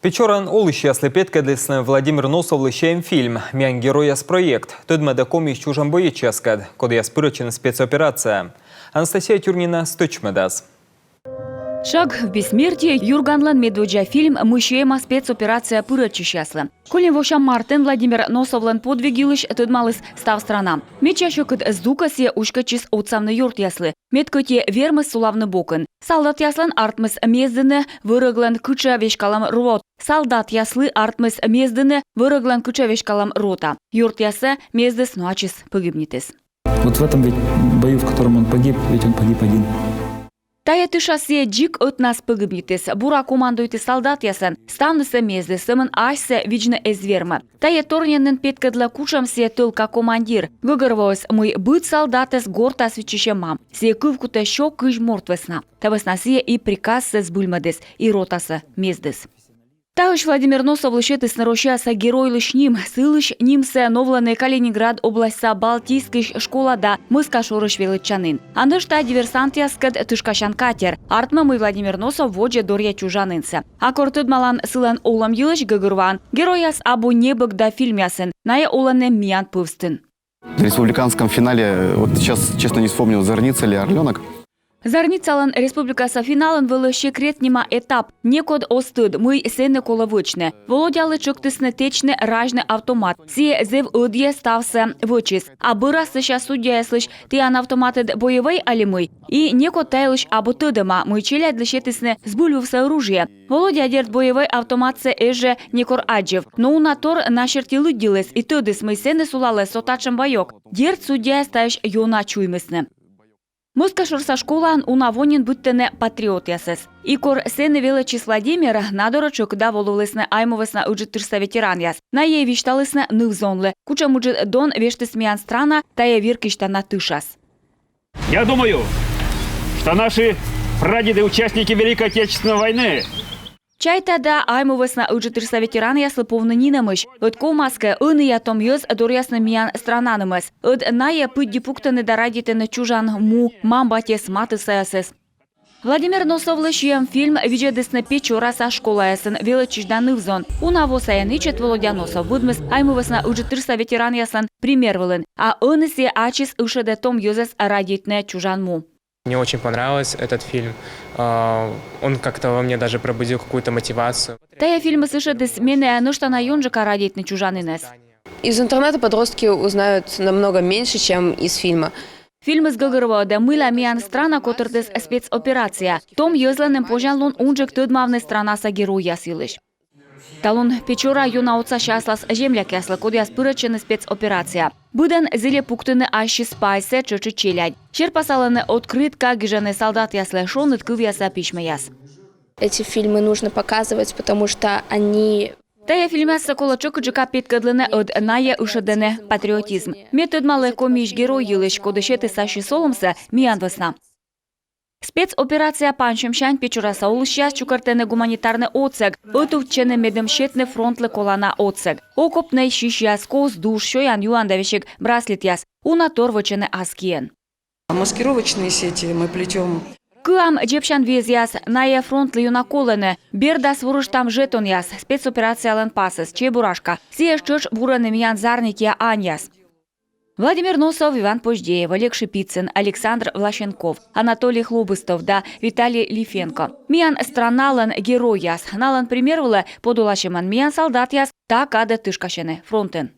Печоран олыще слепеткедесны Владимир Носов лыщаем фильм «Мян героя с проект». Тыдмеда комиш чужан боеческад, код я спырочен спецоперация. Анастасия Тюрнина стычмедас. Шаг в бессмертие Юрганлан медведжа фильм «Мыщема спецоперация пырочищаслы». Колин вошам Мартин Владимир Носовлан подвигилыш тыдмалыс став страна. Мечащу кыт сдукасе ушкачис отсамны юрт яслы. Медкоте вермыс сулавны бокын. Солдат яслан артмыс мездыны вырыглан кыча вешкалам рот. Солдат яслы артмыс мездыны вырыглан кыча вешкалам рота. Юрт ясы мездыс нуачис погибнитес. Вот в этом ведь бою, в котором он погиб, ведь он погиб один. Тая тышасе джик от нас погибнитес. Бура командуйте солдат ясан. Ставныса мезды, сымын айсе вичны эзверма. Тая торненен петкадла кучамсе тылка командир. Гыгырвоес мы быт солдатес горта свечище мам. Се кывкута шо кыж мортвесна. Тавеснасе и приказ с бульмадес, и ротаса мездес. Тауш Владимир Носов лышетыс нарощаса герой лышним, сылыш нимсе новланы Калининград областьса Балтийских школада мыска шорыш величанын. Андышта диверсант яскад тышкашан катер. Артмамы Владимир Носов воджа дорья чужанынса. Акортыд малан сылан олам йылыш гыгырван. Герой яс абу небык да фильм ясын. Ная оланы миян пывстын. В республиканском финале, вот сейчас, честно, не вспомнил, Зорница или Орленок. Зарницалан республикаса финалын вылы секрет нема этап. Некод остыд, мы сены коловычны. Володялы чуктысны течны ражны автомат. Се зев удье стався вычис. А быра сыща судья слыш, ты ан автоматыд боевой али мы. И некод тайлыш абу тыдыма, мы челядь лышетысны сбульвывся оружие. Володя дерт боевой автомат се эже некор аджев. Но у натор начертилы дилес, и тыдыс мы сены сулалы сотачым байок. Дерт судья стаиш йона чуймысны. Мыска шурса школан унавонин буттене патриот ясес. Икор сены величис Владимира надорочок да воловлесне аймовесна уджитырса ветеран яс. На ей вишталысне нывзонле. Куча муджит дон вештыс миян страна, тая виркишта на тышас. Я думаю, что наши прадеды участники Великой Отечественной войны. Чайта да аймовесна уджитырса ветеран яслы повны нинамыш. От комаске ыны ятом йыз дорясны миян странанымыз. От ная пыдди пуктаны дарадитыны чужан му мамбатес матыса ясес. Владимир Носов лышьем фильм «Виджедесны печораса школа ясын» величижда нывзон. Унавоса янычет Володя Носов будмыз аймовесна уджитырса ветеран ясын пример вылын. А ынысе ачис ышеде том йызес радитне чужан му. Мне очень понравился этот фильм. Он как-то во мне даже пробудил какую-то мотивацию. Тая фильмы сышедес мене нуштана юнжика радитны чужанынес. Из интернета подростки узнают намного меньше, чем из фильма. Фильм из Гыгырова да мыла миян страна котыртес спецоперация. Том йызланым пожалун унжик тыдмавны странаса героя силыш. Талон печора юна отца щаслас земляк ясла, код яс пырычыны спецоперация. Быдан зеле пуктыны ащи спайсе чычы челядь. Черпасаланы открытка гижаны солдат ясла шоны ткыв яса пишме яс. Эти фильмы нужно показывать, потому что они... Тая фильмяса кола чокыджика петкадлыны от ная ушедене патриотизм. Метод малый комиш герой йылыш, кодышеты сащи соломса миян весна. Спецоперация панчымшан печораса улышяс чукартене гуманитарный отсек. Отувчене медемшетне фронтлы колана отсек. Окопней шишяс коз душ шоян юандавишек браслет яс. Унатор вычене аскиен. Маскировочные сети мы плетем. Кыам джепшан вез яс, ная фронтлы юнаколене. Бердас вурыштам жетон яс. Спецоперация лен пасес, чебурашка. Сиеш чыш бураны миян зарники аньяс. Владимир Носов, Иван Пождеев, Олег Шипицын, Александр Влащенков, Анатолий Хлобыстов да Виталий Лифенко. Миян страналан герой яс. Налан примервала подулашеман миян солдат яс, так ада тышкашене фронтен.